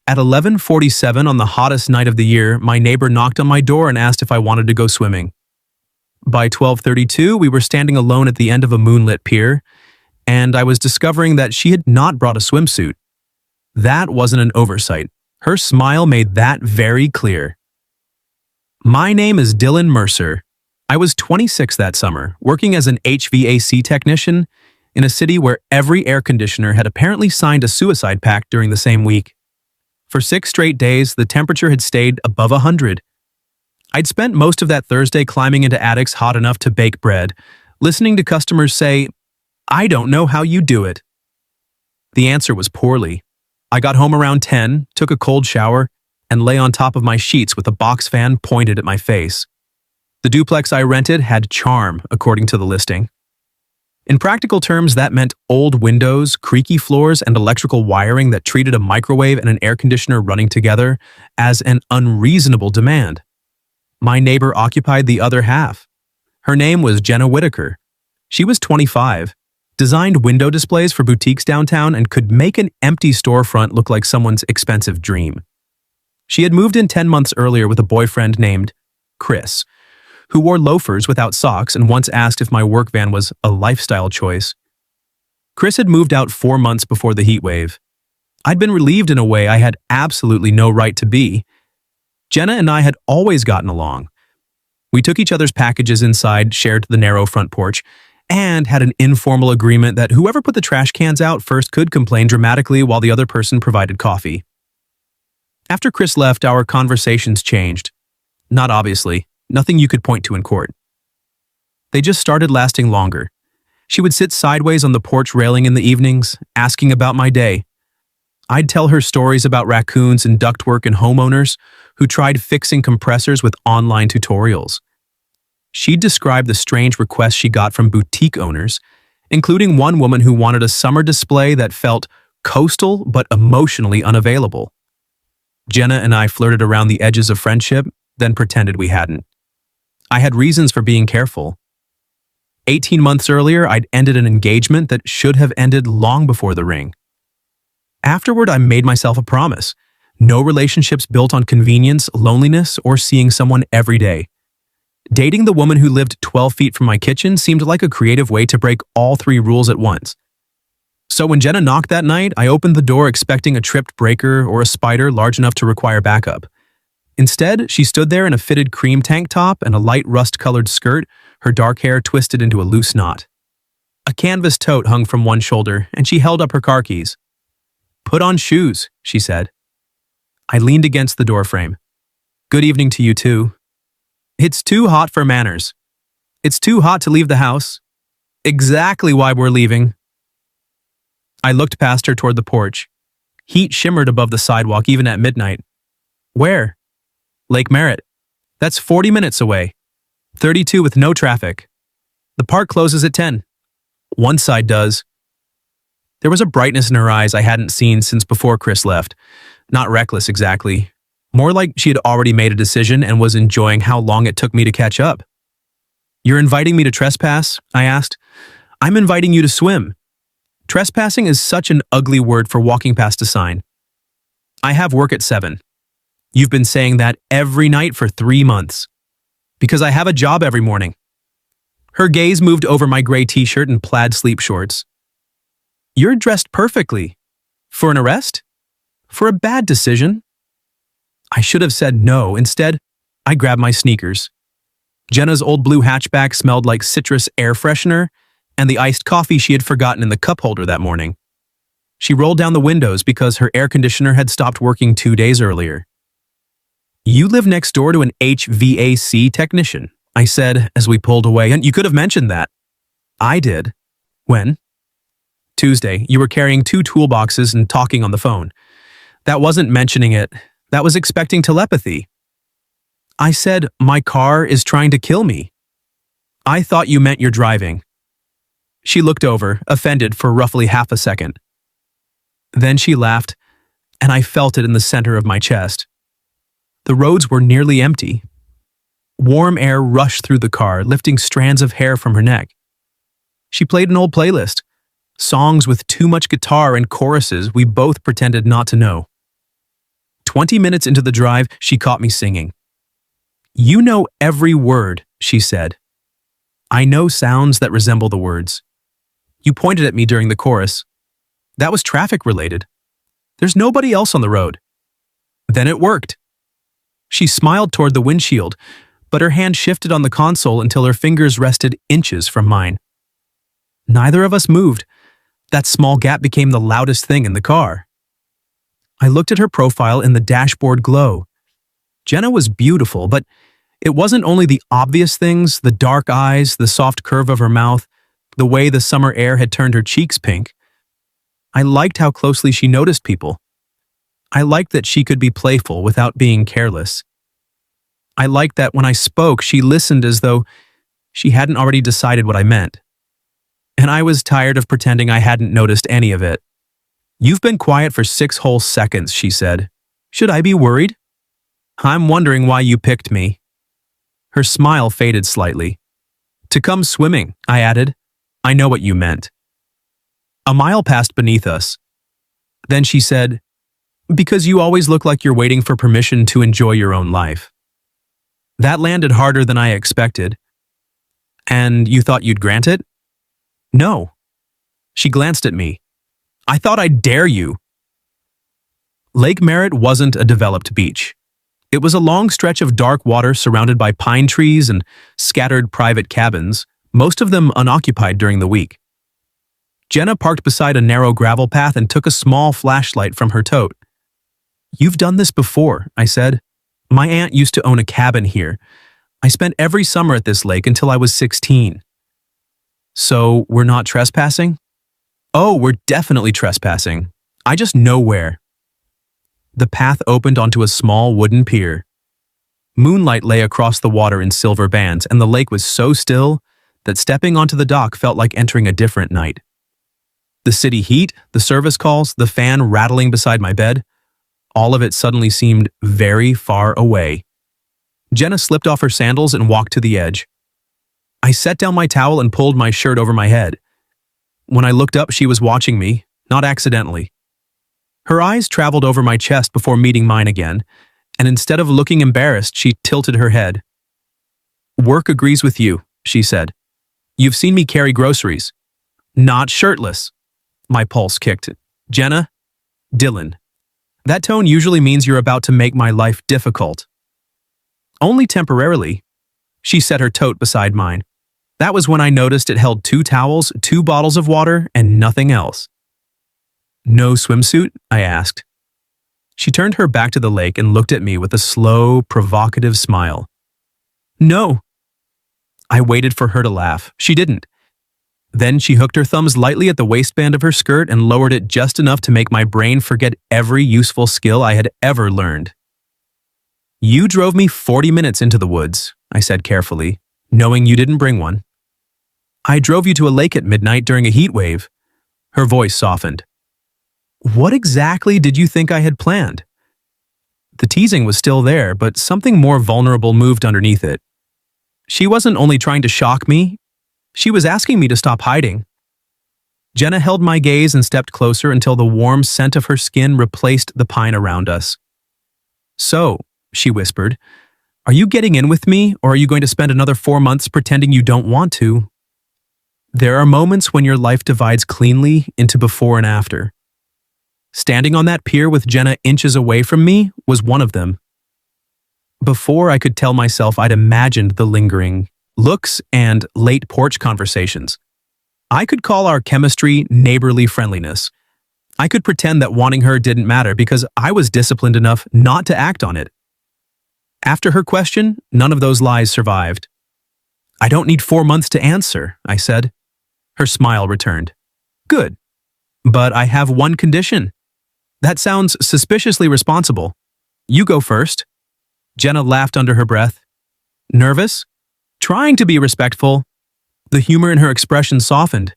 At 11:47 on the hottest night of the year, my neighbor knocked on my door and asked if I wanted to go swimming. By 12:32, we were standing alone at the end of a moonlit pier, and I was discovering that she had not brought a swimsuit. That wasn't an oversight. Her smile made that very clear. My name is Dylan Mercer. I was 26 that summer, working as an HVAC technician in a city where every air conditioner had apparently signed a suicide pact during the same week. For 6 straight days, the temperature had stayed above 100. I'd spent most of that Thursday climbing into attics hot enough to bake bread, listening to customers say, "I don't know how you do it." The answer was poorly. I got home around 10, took a cold shower, and lay on top of my sheets with a box fan pointed at my face. The duplex I rented had charm, according to the listing. In practical terms, that meant old windows, creaky floors, and electrical wiring that treated a microwave and an air conditioner running together as an unreasonable demand. My neighbor occupied the other half. Her name was Jenna Whitaker. She was 25, designed window displays for boutiques downtown, and could make an empty storefront look like someone's expensive dream. She had moved in 10 months earlier with a boyfriend named Chris, who wore loafers without socks and once asked if my work van was a lifestyle choice. Chris had moved out 4 months before the heatwave. I'd been relieved in a way I had absolutely no right to be. Jenna and I had always gotten along. We took each other's packages inside, shared the narrow front porch, and had an informal agreement that whoever put the trash cans out first could complain dramatically while the other person provided coffee. After Chris left, our conversations changed. Not obviously. Nothing you could point to in court. They just started lasting longer. She would sit sideways on the porch railing in the evenings, asking about my day. I'd tell her stories about raccoons and ductwork and homeowners who tried fixing compressors with online tutorials. She'd describe the strange requests she got from boutique owners, including one woman who wanted a summer display that felt coastal but emotionally unavailable. Jenna and I flirted around the edges of friendship, then pretended we hadn't. I had reasons for being careful. 18 months earlier, I'd ended an engagement that should have ended long before the ring. Afterward, I made myself a promise. No relationships built on convenience, loneliness, or seeing someone every day. Dating the woman who lived 12 feet from my kitchen seemed like a creative way to break all 3 rules at once. So when Jenna knocked that night, I opened the door expecting a tripped breaker or a spider large enough to require backup. Instead, she stood there in a fitted cream tank top and a light rust-colored skirt, her dark hair twisted into a loose knot. A canvas tote hung from one shoulder, and she held up her car keys. "Put on shoes," she said. I leaned against the doorframe. "Good evening to you too." "It's too hot for manners. It's too hot to leave the house." "Exactly why we're leaving." I looked past her toward the porch. Heat shimmered above the sidewalk even at midnight. "Where?" "Lake Merritt. That's 40 minutes away. 32 with no traffic. The park closes at 10. One side does." There was a brightness in her eyes I hadn't seen since before Chris left. Not reckless exactly. More like she had already made a decision and was enjoying how long it took me to catch up. "You're inviting me to trespass?" I asked. "I'm inviting you to swim. Trespassing is such an ugly word for walking past a sign. I have work at 7. You've been saying that every night for 3 months. Because I have a job every morning." Her gaze moved over my gray t-shirt and plaid sleep shorts. "You're dressed perfectly. For an arrest? For a bad decision?" I should have said no. Instead, I grabbed my sneakers. Jenna's old blue hatchback smelled like citrus air freshener and the iced coffee she had forgotten in the cup holder that morning. She rolled down the windows because her air conditioner had stopped working 2 days earlier. "You live next door to an HVAC technician," I said as we pulled away, "and you could have mentioned that." "I did." "When?" "Tuesday. You were carrying 2 toolboxes and talking on the phone. That wasn't mentioning it. That was expecting telepathy." I said, "My car is trying to kill me." "I thought you meant you're driving." She looked over, offended for roughly half a second. Then she laughed, and I felt it in the center of my chest. The roads were nearly empty. Warm air rushed through the car, lifting strands of hair from her neck. She played an old playlist, songs with too much guitar and choruses we both pretended not to know. 20 minutes into the drive, she caught me singing. "You know every word," she said. "I know sounds that resemble the words. You pointed at me during the chorus. That was traffic related. There's nobody else on the road." Then it worked. She smiled toward the windshield, but her hand shifted on the console until her fingers rested inches from mine. Neither of us moved. That small gap became the loudest thing in the car. I looked at her profile in the dashboard glow. Jenna was beautiful, but it wasn't only the obvious things, the dark eyes, the soft curve of her mouth, the way the summer air had turned her cheeks pink. I liked how closely she noticed people. I liked that she could be playful without being careless. I liked that when I spoke, she listened as though she hadn't already decided what I meant. And I was tired of pretending I hadn't noticed any of it. "You've been quiet for 6 whole seconds," she said. "Should I be worried?" "I'm wondering why you picked me." Her smile faded slightly. "To come swimming," I added. "I know what you meant." A mile passed beneath us. Then she said, "Because you always look like you're waiting for permission to enjoy your own life." That landed harder than I expected. "And you thought you'd grant it?" "No." She glanced at me. "I thought I'd dare you." Lake Merritt wasn't a developed beach. It was a long stretch of dark water surrounded by pine trees and scattered private cabins, most of them unoccupied during the week. Jenna parked beside a narrow gravel path and took a small flashlight from her tote. "You've done this before," I said. "My aunt used to own a cabin here. I spent every summer at this lake until I was 16. "So we're not trespassing?" "Oh, we're definitely trespassing. I just know where." The path opened onto a small wooden pier. Moonlight lay across the water in silver bands, and the lake was so still that stepping onto the dock felt like entering a different night. The city heat, the service calls, the fan rattling beside my bed, all of it suddenly seemed very far away. Jenna slipped off her sandals and walked to the edge. I set down my towel and pulled my shirt over my head. When I looked up, she was watching me, not accidentally. Her eyes traveled over my chest before meeting mine again, and instead of looking embarrassed, she tilted her head. "Work agrees with you," she said. "You've seen me carry groceries. Not shirtless." My pulse kicked. "Jenna? Dylan. That tone usually means you're about to make my life difficult." "Only temporarily." She set her tote beside mine. That was when I noticed it held 2 towels, 2 bottles of water, and nothing else. "No swimsuit?" I asked. She turned her back to the lake and looked at me with a slow, provocative smile. "No." I waited for her to laugh. She didn't. Then she hooked her thumbs lightly at the waistband of her skirt and lowered it just enough to make my brain forget every useful skill I had ever learned. "You drove me 40 minutes into the woods," I said carefully, "knowing you didn't bring one." "I drove you to a lake at midnight during a heat wave." Her voice softened. "What exactly did you think I had planned?" The teasing was still there, but something more vulnerable moved underneath it. She wasn't only trying to shock me, she was asking me to stop hiding. Jenna held my gaze and stepped closer until the warm scent of her skin replaced the pine around us. "So," she whispered, "are you getting in with me, or are you going to spend another 4 months pretending you don't want to?" There are moments when your life divides cleanly into before and after. Standing on that pier with Jenna inches away from me was one of them. Before I could tell myself I'd imagined the lingering looks and late porch conversations. I could call our chemistry neighborly friendliness. I could pretend that wanting her didn't matter because I was disciplined enough not to act on it. After her question, none of those lies survived. "I don't need 4 months to answer," I said. Her smile returned. "Good. But I have one condition." "That sounds suspiciously responsible. You go first." Jenna laughed under her breath. "Nervous?" "Trying to be respectful." The humor in her expression softened.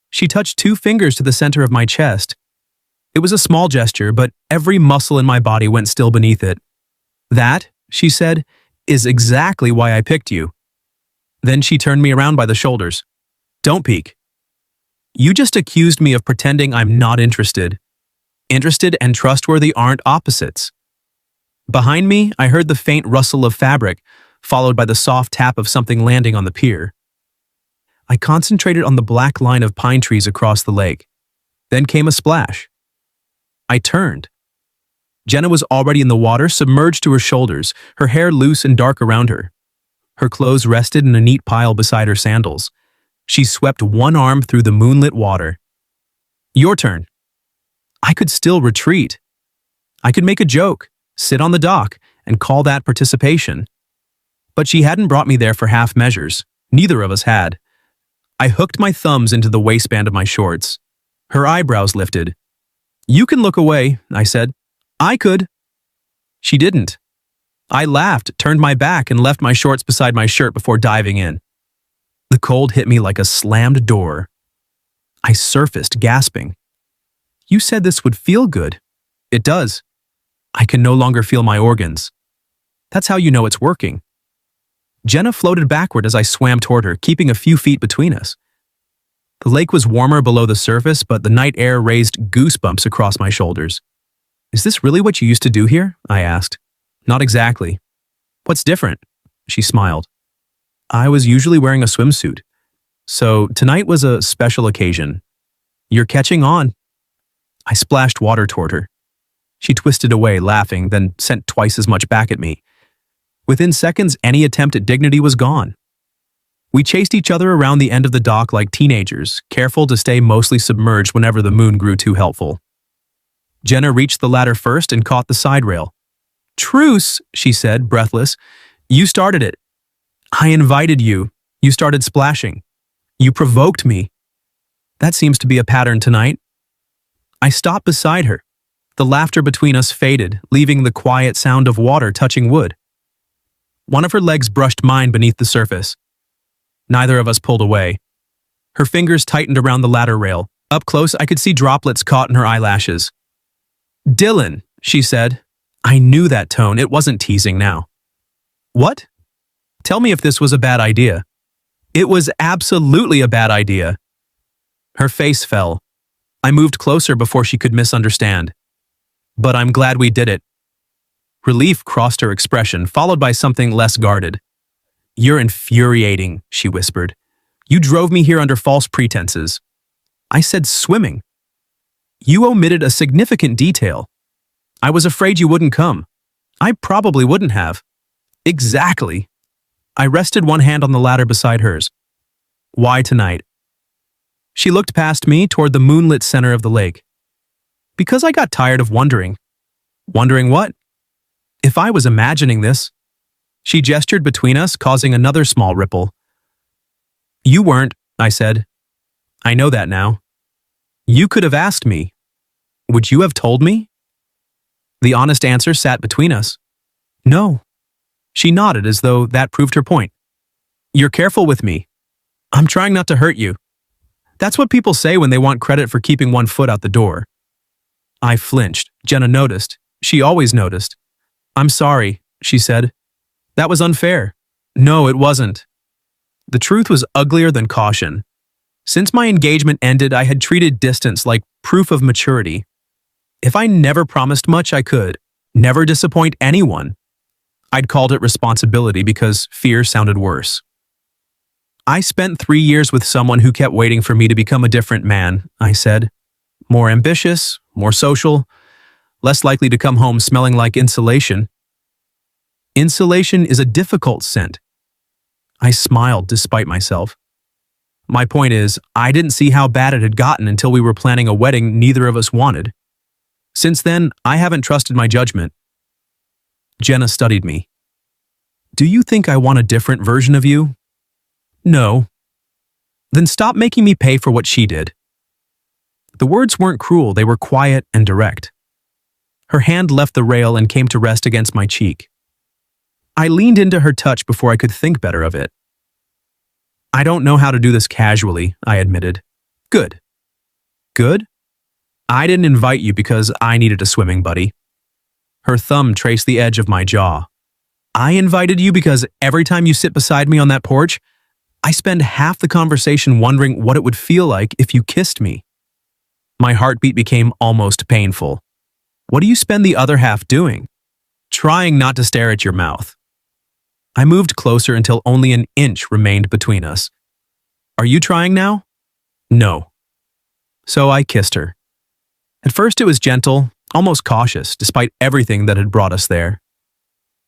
She touched 2 fingers to the center of my chest. It was a small gesture, but every muscle in my body went still beneath it. "That," she said, "is exactly why I picked you." Then she turned me around by the shoulders. "Don't peek. You just accused me of pretending I'm not interested. Interested and trustworthy aren't opposites." Behind me, I heard the faint rustle of fabric, followed by the soft tap of something landing on the pier. I concentrated on the black line of pine trees across the lake. Then came a splash. I turned. Jenna was already in the water, submerged to her shoulders, her hair loose and dark around her. Her clothes rested in a neat pile beside her sandals. She swept one arm through the moonlit water. Your turn. I could still retreat. I could make a joke, sit on the dock, and call that participation. But she hadn't brought me there for half measures. Neither of us had. I hooked my thumbs into the waistband of my shorts. Her eyebrows lifted. You can look away, I said. I could. She didn't. I laughed, turned my back, and left my shorts beside my shirt before diving in. The cold hit me like a slammed door. I surfaced, gasping. You said this would feel good. It does. I can no longer feel my organs. That's how you know it's working. Jenna floated backward as I swam toward her, keeping a few feet between us. The lake was warmer below the surface, but the night air raised goosebumps across my shoulders. Is this really what you used to do here? I asked. Not exactly. What's different? She smiled. I was usually wearing a swimsuit. So tonight was a special occasion. You're catching on. I splashed water toward her. She twisted away, laughing, then sent twice as much back at me. Within seconds, any attempt at dignity was gone. We chased each other around the end of the dock like teenagers, careful to stay mostly submerged whenever the moon grew too helpful. Jenna reached the ladder first and caught the side rail. Truce, she said, breathless. You started it. I invited you. You started splashing. You provoked me. That seems to be a pattern tonight. I stopped beside her. The laughter between us faded, leaving the quiet sound of water touching wood. One of her legs brushed mine beneath the surface. Neither of us pulled away. Her fingers tightened around the ladder rail. Up close, I could see droplets caught in her eyelashes. Dylan, she said. I knew that tone. It wasn't teasing now. What? Tell me if this was a bad idea. It was absolutely a bad idea. Her face fell. I moved closer before she could misunderstand. But I'm glad we did it. Relief crossed her expression, followed by something less guarded. You're infuriating, she whispered. You drove me here under false pretenses. I said swimming. You omitted a significant detail. I was afraid you wouldn't come. I probably wouldn't have. Exactly. I rested one hand on the ladder beside hers. Why tonight? She looked past me toward the moonlit center of the lake. Because I got tired of wondering. Wondering what? If I was imagining this. She gestured between us, causing another small ripple. You weren't, I said. I know that now. You could have asked me. Would you have told me? The honest answer sat between us. No. She nodded as though that proved her point. You're careful with me. I'm trying not to hurt you. That's what people say when they want credit for keeping one foot out the door. I flinched. Jenna noticed. She always noticed. I'm sorry, she said. That was unfair. No, it wasn't. The truth was uglier than caution. Since my engagement ended, I had treated distance like proof of maturity. If I never promised much, I could never disappoint anyone. I'd called it responsibility because fear sounded worse. I spent 3 years with someone who kept waiting for me to become a different man, I said. More ambitious, more social, less likely to come home smelling like insulation. Insulation is a difficult scent. I smiled despite myself. My point is, I didn't see how bad it had gotten until we were planning a wedding neither of us wanted. Since then, I haven't trusted my judgment. Jenna studied me. Do you think I want a different version of you? No. Then stop making me pay for what she did. The words weren't cruel, they were quiet and direct. Her hand left the rail and came to rest against my cheek. I leaned into her touch before I could think better of it. I don't know how to do this casually, I admitted. Good. Good? I didn't invite you because I needed a swimming buddy. Her thumb traced the edge of my jaw. I invited you because every time you sit beside me on that porch, I spend half the conversation wondering what it would feel like if you kissed me. My heartbeat became almost painful. What do you spend the other half doing? Trying not to stare at your mouth. I moved closer until only an inch remained between us. Are you trying now? No. So I kissed her. At first it was gentle, almost cautious, despite everything that had brought us there.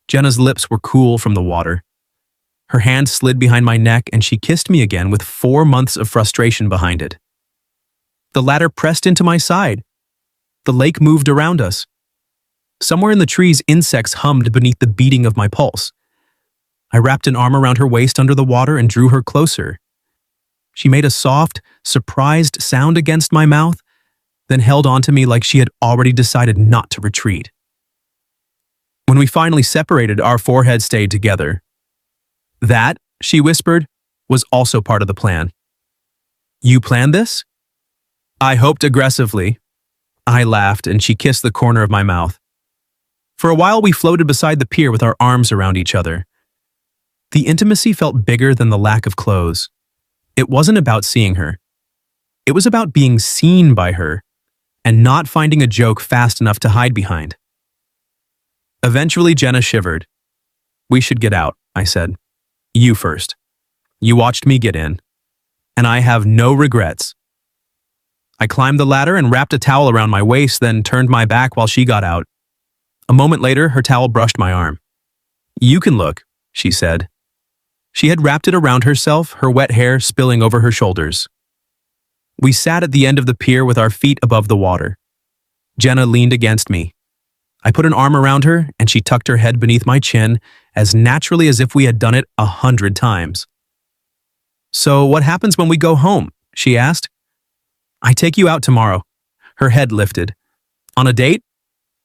Jenna's lips were cool from the water. Her hand slid behind my neck and she kissed me again with 4 months of frustration behind it. The ladder pressed into my side. The lake moved around us. Somewhere in the trees, insects hummed beneath the beating of my pulse. I wrapped an arm around her waist under the water and drew her closer. She made a soft, surprised sound against my mouth, then held onto me like she had already decided not to retreat. When we finally separated, our foreheads stayed together. That, she whispered, was also part of the plan. You planned this? I hoped aggressively. I laughed and she kissed the corner of my mouth. For a while we floated beside the pier with our arms around each other. The intimacy felt bigger than the lack of clothes. It wasn't about seeing her. It was about being seen by her and not finding a joke fast enough to hide behind. Eventually, Jenna shivered. We should get out, I said. You first. You watched me get in. And I have no regrets. I climbed the ladder and wrapped a towel around my waist, then turned my back while she got out. A moment later, her towel brushed my arm. You can look, she said. She had wrapped it around herself, her wet hair spilling over her shoulders. We sat at the end of the pier with our feet above the water. Jenna leaned against me. I put an arm around her, and she tucked her head beneath my chin as naturally as if we had done it 100 times. So what happens when we go home? She asked. I take you out tomorrow. Her head lifted. On a date?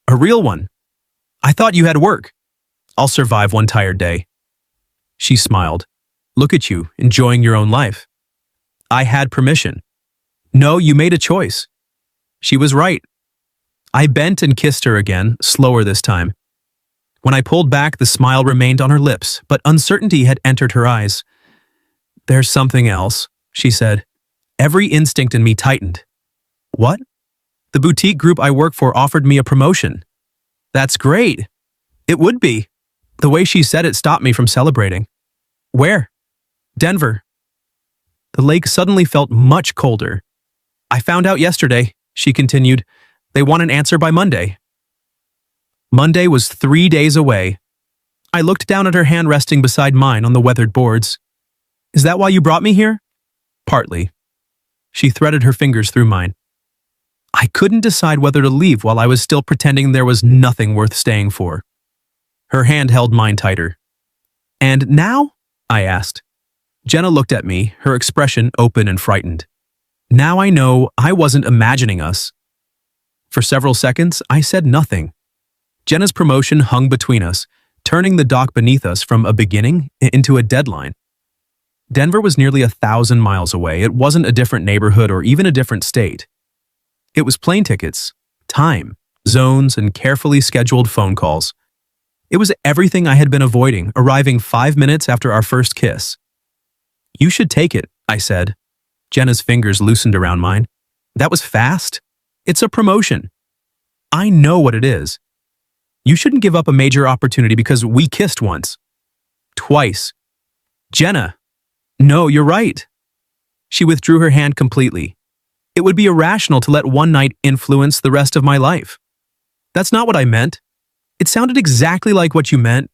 A real one. I thought you had work. I'll survive one tired day. She smiled. Look at you, enjoying your own life. I had permission. No, you made a choice. She was right. I bent and kissed her again, slower this time. When I pulled back, the smile remained on her lips, but uncertainty had entered her eyes. There's something else, she said. Every instinct in me tightened. What? The boutique group I work for offered me a promotion. That's great. It would be. The way she said it stopped me from celebrating. Where? Denver. The lake suddenly felt much colder. I found out yesterday, she continued. They want an answer by Monday. Monday was 3 days away. I looked down at her hand resting beside mine on the weathered boards. Is that why you brought me here? Partly. She threaded her fingers through mine. I couldn't decide whether to leave while I was still pretending there was nothing worth staying for. Her hand held mine tighter. And now? I asked. Jenna looked at me, her expression open and frightened. Now I know I wasn't imagining us. For several seconds, I said nothing. Jenna's promotion hung between us, turning the dock beneath us from a beginning into a deadline. Denver was nearly 1,000 miles away. It wasn't a different neighborhood or even a different state. It was plane tickets, time, zones, and carefully scheduled phone calls. It was everything I had been avoiding, arriving 5 minutes after our first kiss. You should take it, I said. Jenna's fingers loosened around mine. That was fast. It's a promotion. I know what it is. You shouldn't give up a major opportunity because we kissed once. Twice. Jenna. No, you're right. She withdrew her hand completely. It would be irrational to let one night influence the rest of my life. That's not what I meant. It sounded exactly like what you meant.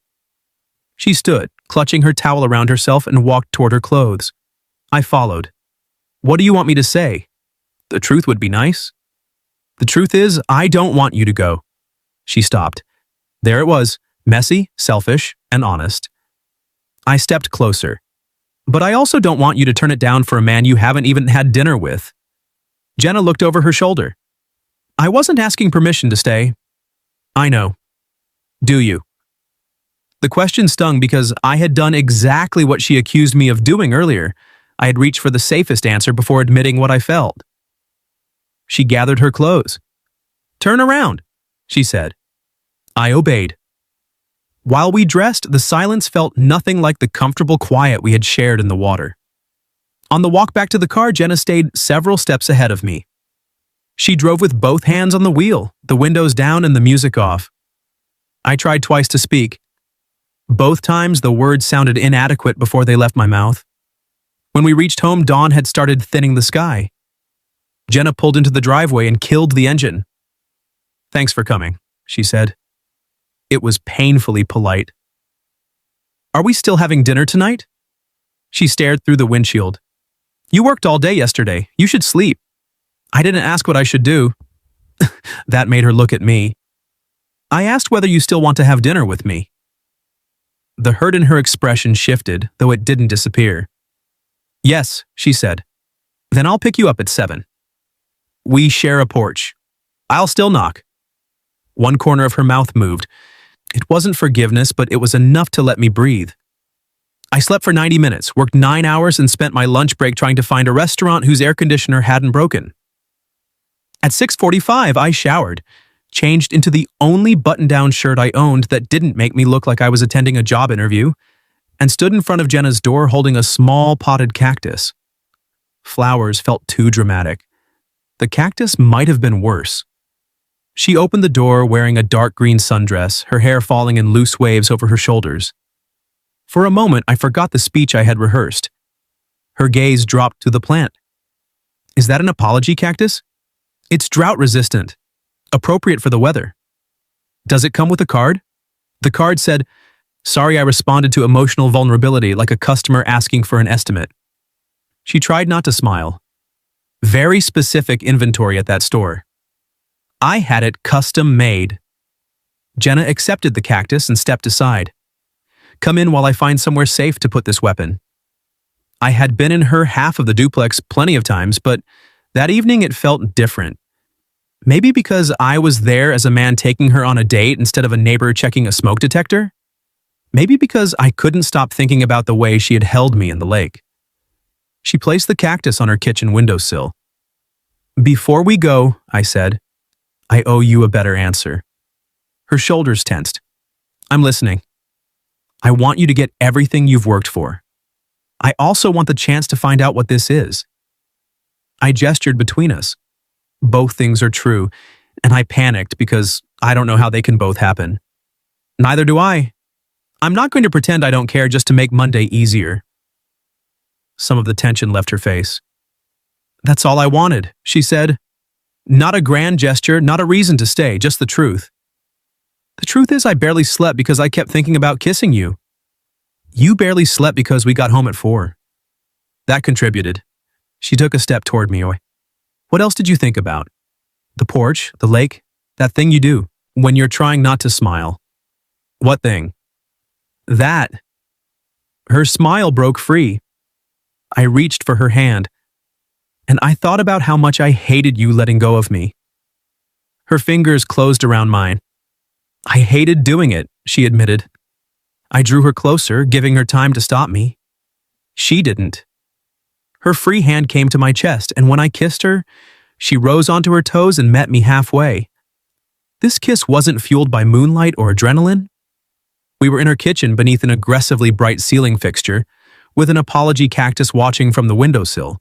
She stood, clutching her towel around herself, and walked toward her clothes. I followed. What do you want me to say? The truth would be nice. The truth is, I don't want you to go. She stopped. There it was, messy, selfish, and honest. I stepped closer. But I also don't want you to turn it down for a man you haven't even had dinner with. Jenna looked over her shoulder. I wasn't asking permission to stay. I know. Do you? The question stung because I had done exactly what she accused me of doing earlier. I had reached for the safest answer before admitting what I felt. She gathered her clothes. Turn around, she said. I obeyed. While we dressed, the silence felt nothing like the comfortable quiet we had shared in the water. On the walk back to the car, Jenna stayed several steps ahead of me. She drove with both hands on the wheel, the windows down and the music off. I tried twice to speak. Both times, the words sounded inadequate before they left my mouth. When we reached home, dawn had started thinning the sky. Jenna pulled into the driveway and killed the engine. "Thanks for coming," she said. It was painfully polite. "Are we still having dinner tonight?" She stared through the windshield. "You worked all day yesterday. You should sleep." I didn't ask what I should do. That made her look at me. "I asked whether you still want to have dinner with me." The hurt in her expression shifted, though it didn't disappear. "Yes," she said. "Then I'll pick you up at 7. We share a porch. I'll still knock." One corner of her mouth moved. It wasn't forgiveness, but it was enough to let me breathe. I slept for 90 minutes, worked 9 hours, and spent my lunch break trying to find a restaurant whose air conditioner hadn't broken. At 6:45, I showered, changed into the only button-down shirt I owned that didn't make me look like I was attending a job interview, and stood in front of Jenna's door holding a small potted cactus. Flowers felt too dramatic. The cactus might have been worse. She opened the door wearing a dark green sundress, her hair falling in loose waves over her shoulders. For a moment, I forgot the speech I had rehearsed. Her gaze dropped to the plant. "Is that an apology cactus?" "It's drought-resistant. Appropriate for the weather." "Does it come with a card?" The card said, "Sorry I responded to emotional vulnerability like a customer asking for an estimate." She tried not to smile. Very specific inventory at that store. I had it custom made. Jenna accepted the cactus and stepped aside. "Come in while I find somewhere safe to put this weapon." I had been in her half of the duplex plenty of times, but that evening it felt different. Maybe because I was there as a man taking her on a date instead of a neighbor checking a smoke detector? Maybe because I couldn't stop thinking about the way she had held me in the lake. She placed the cactus on her kitchen windowsill. "Before we go," I said, "I owe you a better answer." Her shoulders tensed. "I'm listening. I want you to get everything you've worked for. I also want the chance to find out what this is." I gestured between us. Both things are true, and I panicked because I don't know how they can both happen. Neither do I. I'm not going to pretend I don't care just to make Monday easier. Some of the tension left her face. "That's all I wanted," she said. "Not a grand gesture, not a reason to stay, just the truth. The truth is I barely slept because I kept thinking about kissing you. You barely slept because we got home at 4. That contributed." She took a step toward me. "What else did you think about? The porch, the lake, that thing you do when you're trying not to smile." "What thing?" "That." Her smile broke free. I reached for her hand, and I thought about how much I hated you letting go of me. Her fingers closed around mine. "I hated doing it," she admitted. I drew her closer, giving her time to stop me. She didn't. Her free hand came to my chest, and when I kissed her, she rose onto her toes and met me halfway. This kiss wasn't fueled by moonlight or adrenaline. We were in her kitchen beneath an aggressively bright ceiling fixture, with an apology cactus watching from the windowsill.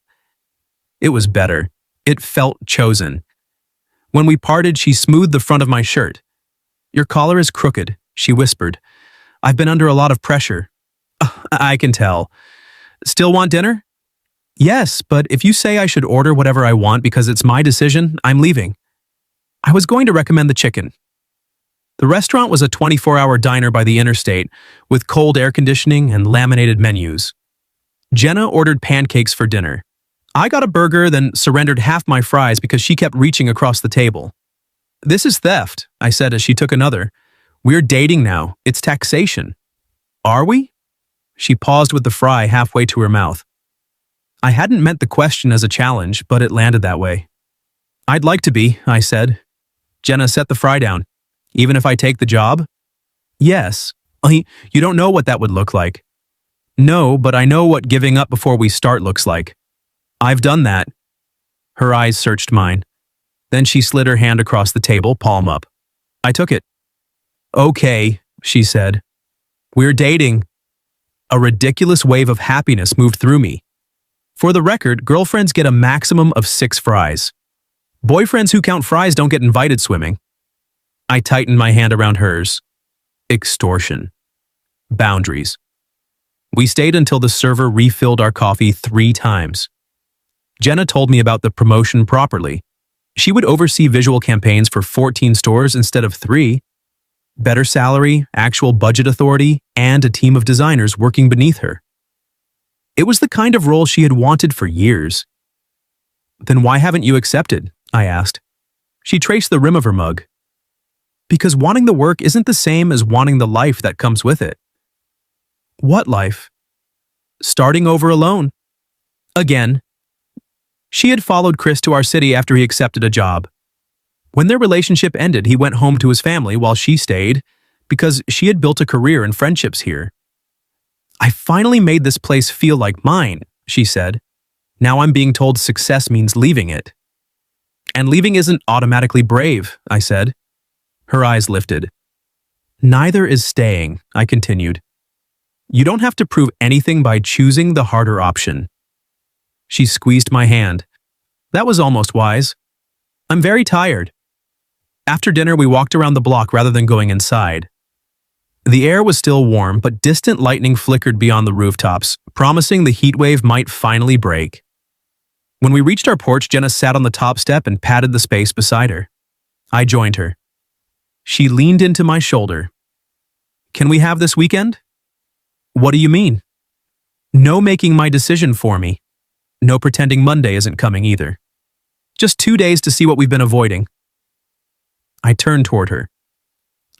It was better. It felt chosen. When we parted, she smoothed the front of my shirt. "Your collar is crooked," she whispered. "I've been under a lot of pressure." I can tell." "Still want dinner?" "Yes, but if you say I should order whatever I want because it's my decision, I'm leaving." I was going to recommend the chicken. The restaurant was a 24-hour diner by the interstate, with cold air conditioning and laminated menus. Jenna ordered pancakes for dinner. I got a burger, then surrendered half my fries because she kept reaching across the table. "This is theft," I said as she took another. "We're dating now. It's taxation." "Are we?" She paused with the fry halfway to her mouth. I hadn't meant the question as a challenge, but it landed that way. "I'd like to be," I said. Jenna set the fry down. "Even if I take the job?" "Yes. You don't know what that would look like." "No, but I know what giving up before we start looks like." "I've done that." Her eyes searched mine. Then she slid her hand across the table, palm up. I took it. "Okay," she said. "We're dating." A ridiculous wave of happiness moved through me. For the record, girlfriends get a maximum of 6 fries. Boyfriends who count fries don't get invited swimming. I tightened my hand around hers. extortion. Boundaries. We stayed until the server refilled our coffee 3 times. Jenna told me about the promotion properly. She would oversee visual campaigns for 14 stores instead of 3. Better salary, actual budget authority, and a team of designers working beneath her. It was the kind of role she had wanted for years. Then why haven't you accepted? I asked. She traced the rim of her mug. Because wanting the work isn't the same as wanting the life that comes with it. What life? Starting over alone. Again. She had followed Chris to our city after he accepted a job. When their relationship ended, he went home to his family while she stayed because she had built a career and friendships here. I finally made this place feel like mine, she said. Now I'm being told success means leaving it. And leaving isn't automatically brave, I said. Her eyes lifted. Neither is staying, I continued. You don't have to prove anything by choosing the harder option. She squeezed my hand. That was almost wise. I'm very tired. After dinner, we walked around the block rather than going inside. The air was still warm, but distant lightning flickered beyond the rooftops, promising the heat wave might finally break. When we reached our porch, Jenna sat on the top step and patted the space beside her. I joined her. She leaned into my shoulder. Can we have this weekend? What do you mean? No making my decision for me. No pretending Monday isn't coming either. Just 2 days to see what we've been avoiding. I turned toward her.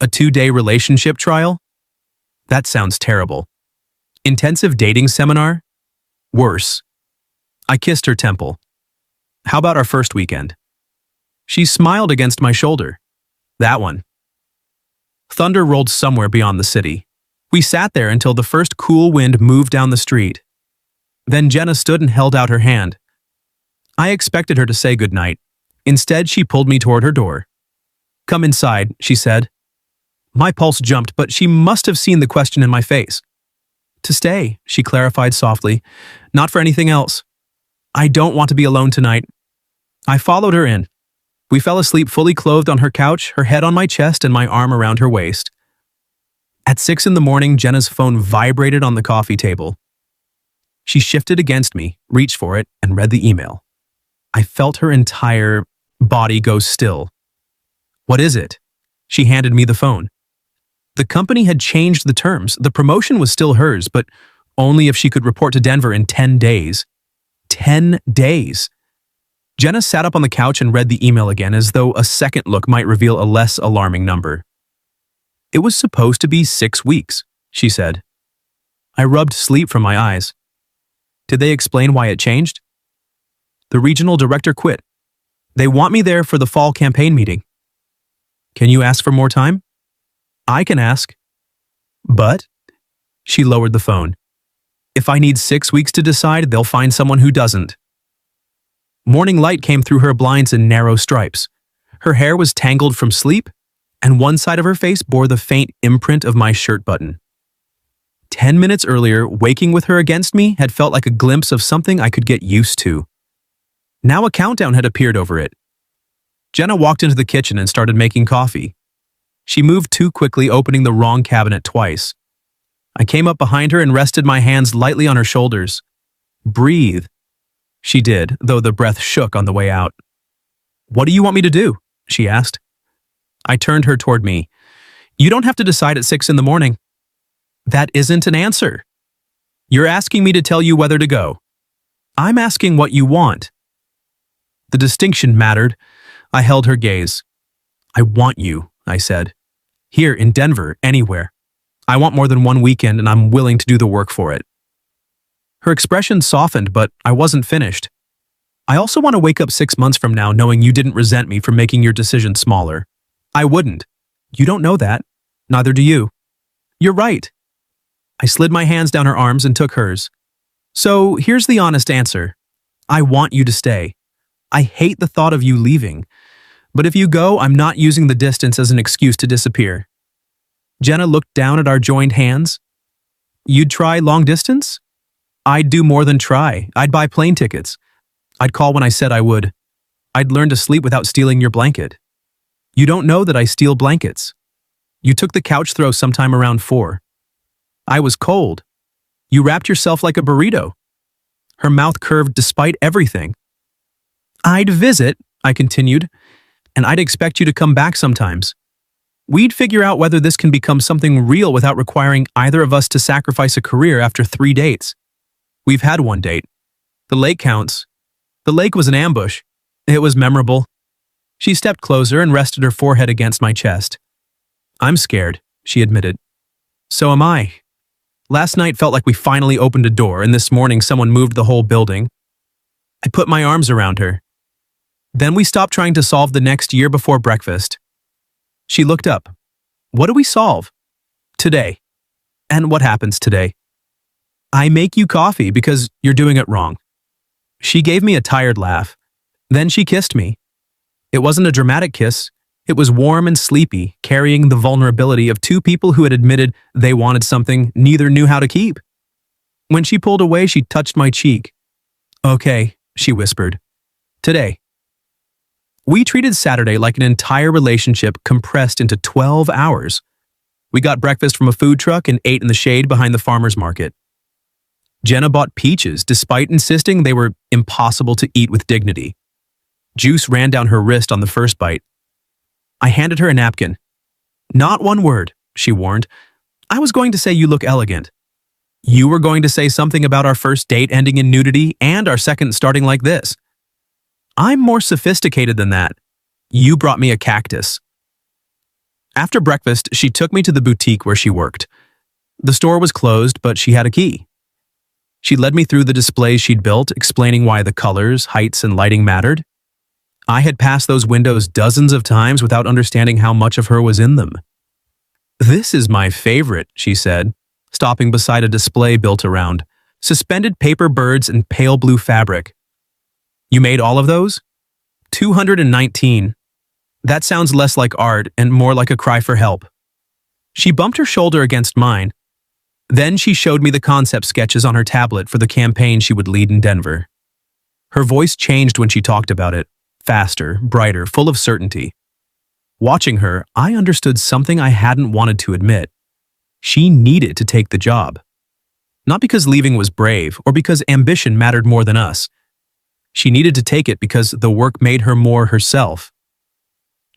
A 2-day relationship trial? That sounds terrible. Intensive dating seminar? Worse. I kissed her temple. How about our first weekend? She smiled against my shoulder. That one. Thunder rolled somewhere beyond the city. We sat there until the first cool wind moved down the street. Then Jenna stood and held out her hand. I expected her to say goodnight. Instead, she pulled me toward her door. Come inside, she said. My pulse jumped, but she must have seen the question in my face. To stay, she clarified softly. Not for anything else. I don't want to be alone tonight. I followed her in. We fell asleep fully clothed on her couch, her head on my chest and my arm around her waist. At 6 a.m, Jenna's phone vibrated on the coffee table. She shifted against me, reached for it, and read the email. I felt her entire body go still. What is it? She handed me the phone. The company had changed the terms. The promotion was still hers, but only if she could report to Denver in 10 days. 10 days. Jenna sat up on the couch and read the email again as though a second look might reveal a less alarming number. It was supposed to be 6 weeks, she said. I rubbed sleep from my eyes. Did they explain why it changed? The regional director quit. They want me there for the fall campaign meeting. Can you ask for more time? I can ask. But? She lowered the phone. If I need 6 weeks to decide, they'll find someone who doesn't. Morning light came through her blinds in narrow stripes. Her hair was tangled from sleep, and one side of her face bore the faint imprint of my shirt button. 10 minutes earlier, waking with her against me had felt like a glimpse of something I could get used to. Now a countdown had appeared over it. Jenna walked into the kitchen and started making coffee. She moved too quickly, opening the wrong cabinet twice. I came up behind her and rested my hands lightly on her shoulders. Breathe. She did, though the breath shook on the way out. What do you want me to do? She asked. I turned her toward me. You don't have to decide at 6 a.m. That isn't an answer. You're asking me to tell you whether to go. I'm asking what you want. The distinction mattered. I held her gaze. I want you, I said. Here, in Denver, anywhere. I want more than 1 weekend and I'm willing to do the work for it. Her expression softened, but I wasn't finished. I also want to wake up 6 months from now knowing you didn't resent me for making your decision smaller. I wouldn't. You don't know that. Neither do you. You're right. I slid my hands down her arms and took hers. So here's the honest answer. I want you to stay. I hate the thought of you leaving. But if you go, I'm not using the distance as an excuse to disappear. Jenna looked down at our joined hands. You'd try long distance? I'd do more than try. I'd buy plane tickets. I'd call when I said I would. I'd learn to sleep without stealing your blanket. You don't know that I steal blankets. You took the couch throw sometime around 4. I was cold. You wrapped yourself like a burrito. Her mouth curved despite everything. I'd visit, I continued, and I'd expect you to come back sometimes. We'd figure out whether this can become something real without requiring either of us to sacrifice a career after 3 dates. We've had 1 date. The lake counts. The lake was an ambush. It was memorable. She stepped closer and rested her forehead against my chest. I'm scared, she admitted. So am I. Last night felt like we finally opened a door, and this morning someone moved the whole building. I put my arms around her. Then we stopped trying to solve the next year before breakfast. She looked up. What do we solve? Today. And what happens today? I make you coffee because you're doing it wrong. She gave me a tired laugh. Then she kissed me. It wasn't a dramatic kiss. It was warm and sleepy, carrying the vulnerability of 2 people who had admitted they wanted something neither knew how to keep. When she pulled away, she touched my cheek. Okay, she whispered. Today. We treated Saturday like an entire relationship compressed into 12 hours. We got breakfast from a food truck and ate in the shade behind the farmer's market. Jenna bought peaches despite insisting they were impossible to eat with dignity. Juice ran down her wrist on the first bite. I handed her a napkin. Not 1 word, she warned. I was going to say you look elegant. You were going to say something about our first date ending in nudity and our second starting like this. I'm more sophisticated than that. You brought me a cactus. After breakfast, she took me to the boutique where she worked. The store was closed, but she had a key. She led me through the displays she'd built, explaining why the colors, heights, and lighting mattered. I had passed those windows dozens of times without understanding how much of her was in them. This is my favorite, she said, stopping beside a display built around suspended paper birds and pale blue fabric. You made all of those? 219. That sounds less like art and more like a cry for help. She bumped her shoulder against mine. Then she showed me the concept sketches on her tablet for the campaign she would lead in Denver. Her voice changed when she talked about it. Faster, brighter, full of certainty. Watching her, I understood something I hadn't wanted to admit. She needed to take the job. Not because leaving was brave or because ambition mattered more than us. She needed to take it because the work made her more herself.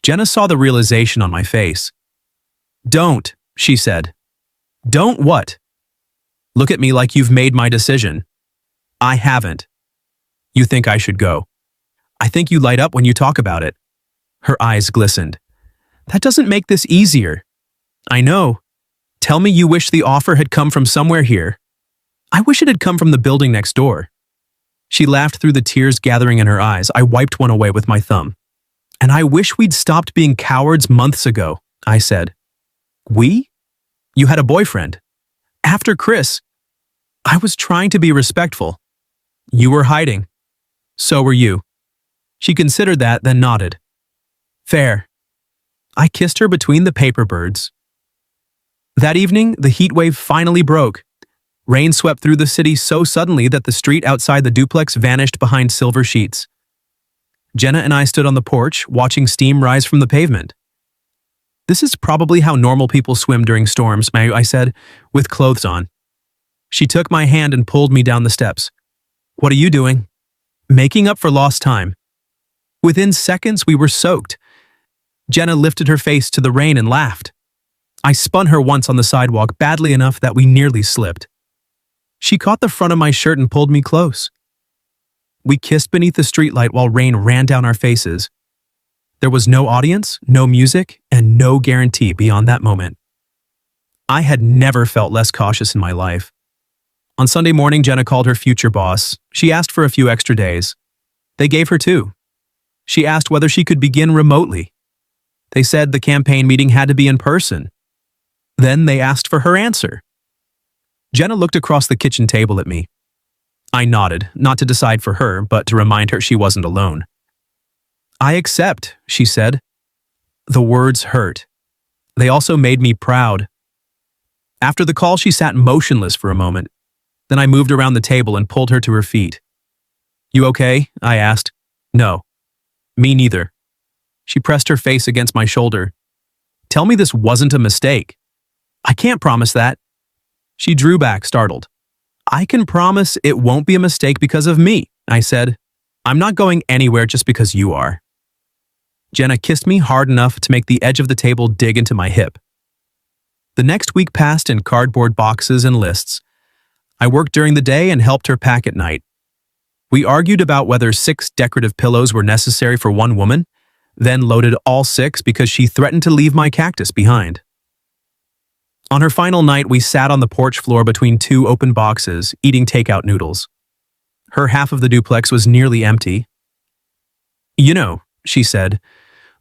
Jenna saw the realization on my face. Don't, she said. Don't what? Look at me like you've made my decision. I haven't. You think I should go. I think you light up when you talk about it. Her eyes glistened. That doesn't make this easier. I know. Tell me you wish the offer had come from somewhere here. I wish it had come from the building next door. She laughed through the tears gathering in her eyes. I wiped one away with my thumb. And I wish we'd stopped being cowards months ago, I said. We? You had a boyfriend. After Chris. I was trying to be respectful. You were hiding. So were you. She considered that, then nodded. Fair. I kissed her between the paper birds. That evening, the heat wave finally broke. Rain swept through the city so suddenly that the street outside the duplex vanished behind silver sheets. Jenna and I stood on the porch, watching steam rise from the pavement. This is probably how normal people swim during storms, I said, with clothes on. She took my hand and pulled me down the steps. What are you doing? Making up for lost time. Within seconds, we were soaked. Jenna lifted her face to the rain and laughed. I spun her once on the sidewalk badly enough that we nearly slipped. She caught the front of my shirt and pulled me close. We kissed beneath the streetlight while rain ran down our faces. There was no audience, no music, and no guarantee beyond that moment. I had never felt less cautious in my life. On Sunday morning, Jenna called her future boss. She asked for a few extra days. They gave her 2. She asked whether she could begin remotely. They said the campaign meeting had to be in person. Then they asked for her answer. Jenna looked across the kitchen table at me. I nodded, not to decide for her, but to remind her she wasn't alone. I accept, she said. The words hurt. They also made me proud. After the call, she sat motionless for a moment. Then I moved around the table and pulled her to her feet. You okay? I asked. No. Me neither. She pressed her face against my shoulder. Tell me this wasn't a mistake. I can't promise that. She drew back, startled. I can promise it won't be a mistake because of me, I said. I'm not going anywhere just because you are. Jenna kissed me hard enough to make the edge of the table dig into my hip. The next week passed in cardboard boxes and lists. I worked during the day and helped her pack at night. We argued about whether 6 decorative pillows were necessary for one woman, then loaded all 6 because she threatened to leave my cactus behind. On her final night, we sat on the porch floor between 2 open boxes, eating takeout noodles. Her half of the duplex was nearly empty. You know, she said,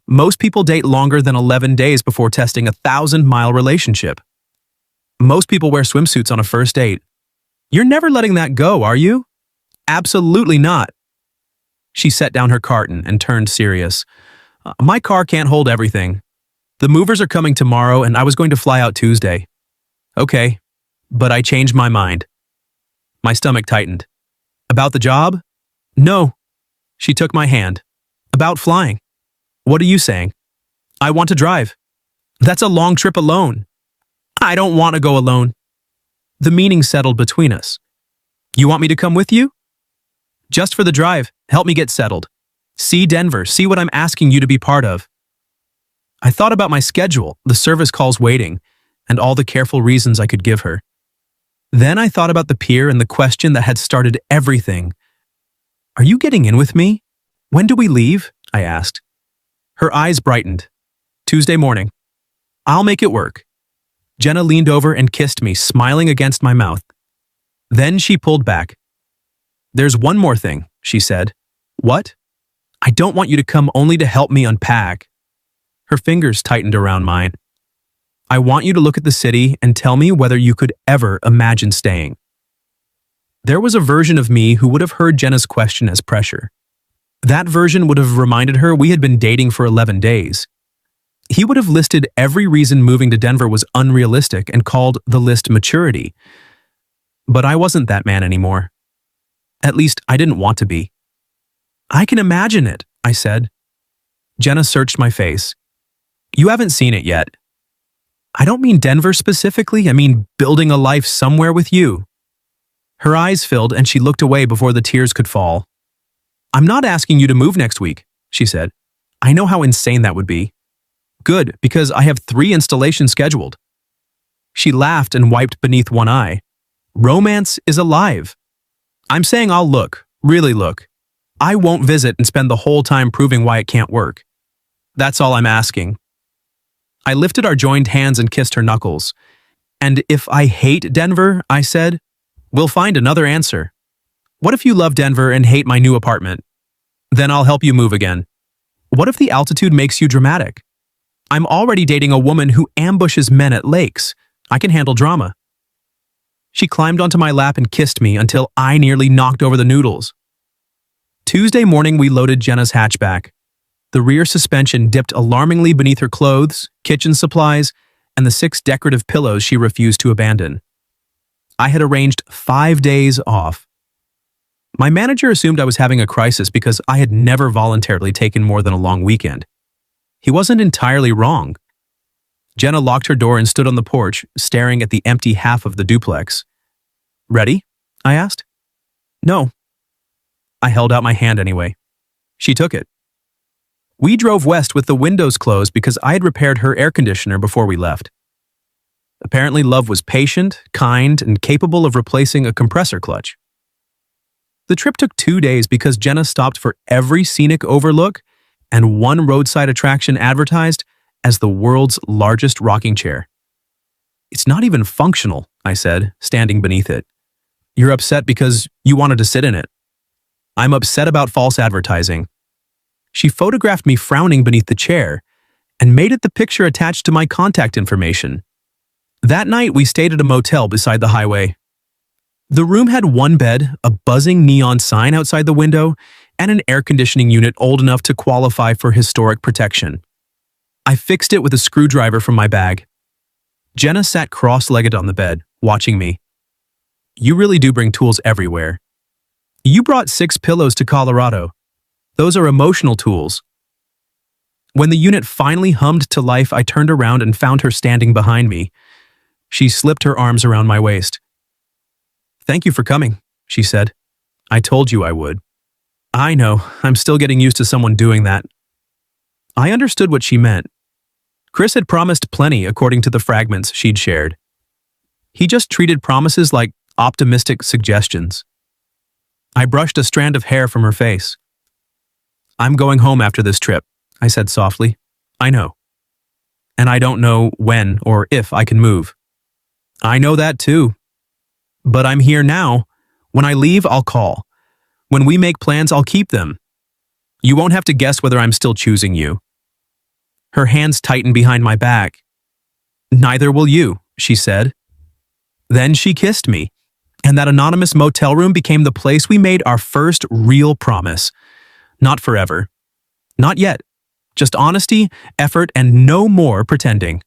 most people date longer than 11 days before testing a 1,000-mile relationship. Most people wear swimsuits on a first date. You're never letting that go, are you? Absolutely not. She set down her carton and turned serious. My car can't hold everything. The movers are coming tomorrow and I was going to fly out Tuesday. Okay, but I changed my mind. My stomach tightened. About the job? No. She took my hand. About flying. What are you saying? I want to drive. That's a long trip alone. I don't want to go alone. The meaning settled between us. You want me to come with you? Just for the drive, help me get settled. See Denver, see what I'm asking you to be part of. I thought about my schedule, the service calls waiting, and all the careful reasons I could give her. Then I thought about the pier and the question that had started everything. Are you getting in with me? When do we leave? I asked. Her eyes brightened. Tuesday morning. I'll make it work. Jenna leaned over and kissed me, smiling against my mouth. Then she pulled back. There's one more thing, she said. What? I don't want you to come only to help me unpack. Her fingers tightened around mine. I want you to look at the city and tell me whether you could ever imagine staying. There was a version of me who would have heard Jenna's question as pressure. That version would have reminded her we had been dating for 11 days. He would have listed every reason moving to Denver was unrealistic and called the list maturity. But I wasn't that man anymore. At least I didn't want to be. I can imagine it, I said. Jenna searched my face. You haven't seen it yet. I don't mean Denver specifically, I mean building a life somewhere with you. Her eyes filled and she looked away before the tears could fall. I'm not asking you to move next week, she said. I know how insane that would be. Good, because I have 3 installations scheduled. She laughed and wiped beneath one eye. Romance is alive. I'm saying I'll look, really look. I won't visit and spend the whole time proving why it can't work. That's all I'm asking. I lifted our joined hands and kissed her knuckles. And if I hate Denver, I said, we'll find another answer. What if you love Denver and hate my new apartment? Then I'll help you move again. What if the altitude makes you dramatic? I'm already dating a woman who ambushes men at lakes. I can handle drama. She climbed onto my lap and kissed me until I nearly knocked over the noodles. Tuesday morning, we loaded Jenna's hatchback. The rear suspension dipped alarmingly beneath her clothes, kitchen supplies, and the 6 decorative pillows she refused to abandon. I had arranged 5 days off. My manager assumed I was having a crisis because I had never voluntarily taken more than a long weekend. He wasn't entirely wrong. Jenna locked her door and stood on the porch, staring at the empty half of the duplex. Ready? I asked. No. I held out my hand anyway. She took it. We drove west with the windows closed because I had repaired her air conditioner before we left. Apparently, love was patient, kind, and capable of replacing a compressor clutch. The trip took 2 days because Jenna stopped for every scenic overlook and one roadside attraction advertised as the world's largest rocking chair. It's not even functional, I said, standing beneath it. You're upset because you wanted to sit in it. I'm upset about false advertising. She photographed me frowning beneath the chair and made it the picture attached to my contact information. That night, we stayed at a motel beside the highway. The room had 1 bed, a buzzing neon sign outside the window, and an air conditioning unit old enough to qualify for historic protection. I fixed it with a screwdriver from my bag. Jenna sat cross-legged on the bed, watching me. You really do bring tools everywhere. You brought 6 pillows to Colorado. Those are emotional tools. When the unit finally hummed to life, I turned around and found her standing behind me. She slipped her arms around my waist. "Thank you for coming," she said. "I told you I would." "I know, I'm still getting used to someone doing that." I understood what she meant. Chris had promised plenty according to the fragments she'd shared. He just treated promises like optimistic suggestions. I brushed a strand of hair from her face. "I'm going home after this trip," I said softly. "I know. And I don't know when or if I can move." "I know that too. But I'm here now. When I leave, I'll call. When we make plans, I'll keep them. You won't have to guess whether I'm still choosing you." Her hands tightened behind my back. "Neither will you," she said. Then she kissed me, and that anonymous motel room became the place we made our first real promise. Not forever. Not yet. Just honesty, effort, and no more pretending.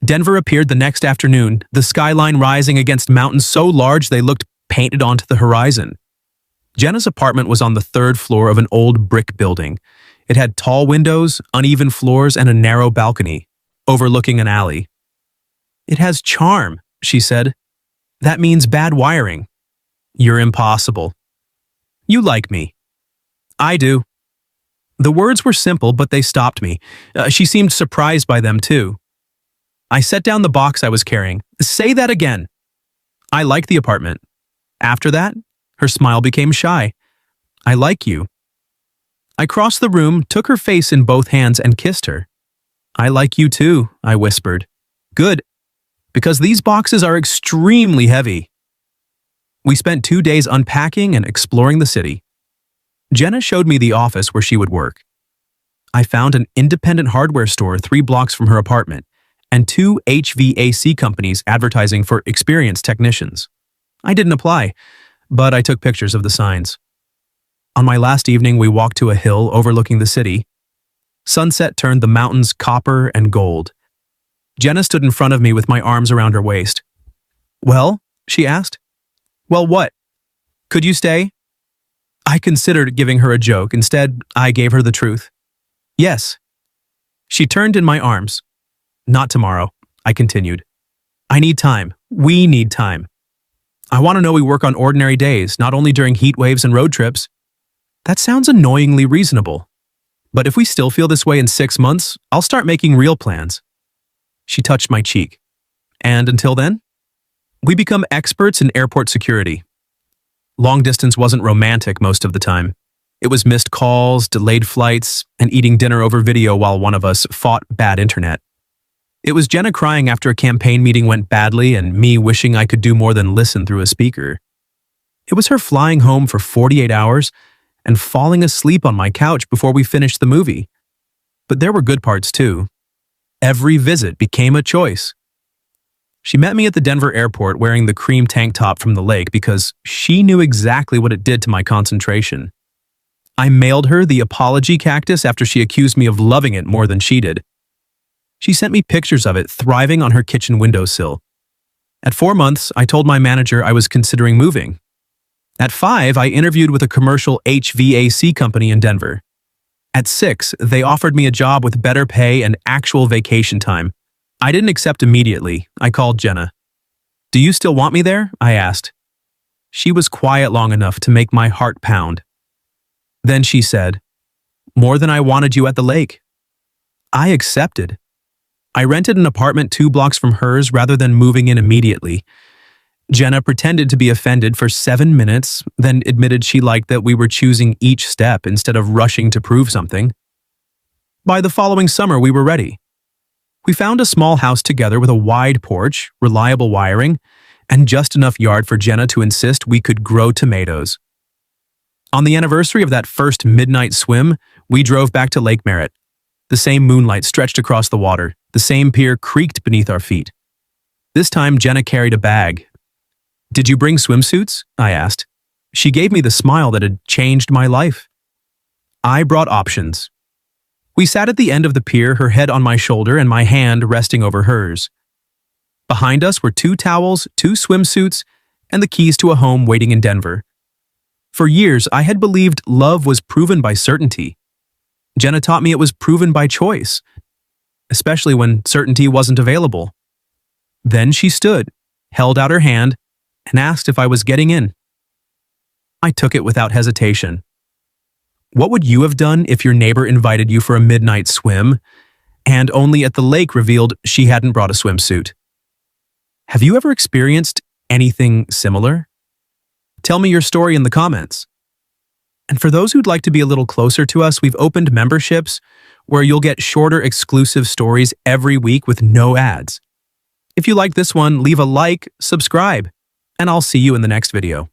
Denver appeared the next afternoon, the skyline rising against mountains so large they looked painted onto the horizon. Jenna's apartment was on the third floor of an old brick building. It had tall windows, uneven floors, and a narrow balcony, overlooking an alley. "It has charm," she said. "That means bad wiring." "You're impossible." "You like me." "I do." The words were simple, but they stopped me. She seemed surprised by them, too. I set down the box I was carrying. "Say that again." "I like the apartment." After that, her smile became shy. "I like you." I crossed the room, took her face in both hands, and kissed her. "I like you too," I whispered. "Good, because these boxes are extremely heavy." We spent 2 days unpacking and exploring the city. Jenna showed me the office where she would work. I found an independent hardware store 3 blocks from her apartment, and 2 HVAC companies advertising for experienced technicians. I didn't apply, but I took pictures of the signs. On my last evening, we walked to a hill overlooking the city. Sunset turned the mountains copper and gold. Jenna stood in front of me with my arms around her waist. "Well?" she asked. "Well, what? Could you stay?" I considered giving her a joke. Instead, I gave her the truth. "Yes." She turned in my arms. "Not tomorrow," I continued. "I need time. We need time. I want to know we work on ordinary days, not only during heat waves and road trips." That sounds annoyingly reasonable. But if we still feel this way in 6 months, I'll start making real plans. She touched my cheek. And until then, we become experts in airport security. Long distance wasn't romantic most of the time. It was missed calls, delayed flights, and eating dinner over video while one of us fought bad internet. It was Jenna crying after a campaign meeting went badly and me wishing I could do more than listen through a speaker. It was her flying home for 48 hours and falling asleep on my couch before we finished the movie. But there were good parts too. Every visit became a choice. She met me at the Denver airport wearing the cream tank top from the lake because she knew exactly what it did to my concentration. I mailed her the apology cactus after she accused me of loving it more than she did. She sent me pictures of it thriving on her kitchen windowsill. At 4 months, I told my manager I was considering moving. At 5, I interviewed with a commercial HVAC company in Denver. At 6, they offered me a job with better pay and actual vacation time. I didn't accept immediately. I called Jenna. "Do you still want me there?" I asked. She was quiet long enough to make my heart pound. Then she said, "More than I wanted you at the lake." I accepted. I rented an apartment 2 blocks from hers rather than moving in immediately. Jenna pretended to be offended for 7 minutes, then admitted she liked that we were choosing each step instead of rushing to prove something. By the following summer, we were ready. We found a small house together with a wide porch, reliable wiring, and just enough yard for Jenna to insist we could grow tomatoes. On the anniversary of that first midnight swim, we drove back to Lake Merritt. The same moonlight stretched across the water. The same pier creaked beneath our feet. This time, Jenna carried a bag. "Did you bring swimsuits?" I asked. She gave me the smile that had changed my life. I brought options. We sat at the end of the pier, her head on my shoulder and my hand resting over hers. Behind us were 2 towels, 2 swimsuits, and the keys to a home waiting in Denver. For years, I had believed love was proven by certainty. Jenna taught me it was proven by choice, especially when certainty wasn't available. Then she stood, held out her hand, and asked if I was getting in. I took it without hesitation. What would you have done if your neighbor invited you for a midnight swim, and only at the lake revealed she hadn't brought a swimsuit? Have you ever experienced anything similar? Tell me your story in the comments. And for those who'd like to be a little closer to us, we've opened memberships where you'll get shorter exclusive stories every week with no ads. If you like this one, leave a like, subscribe, and I'll see you in the next video.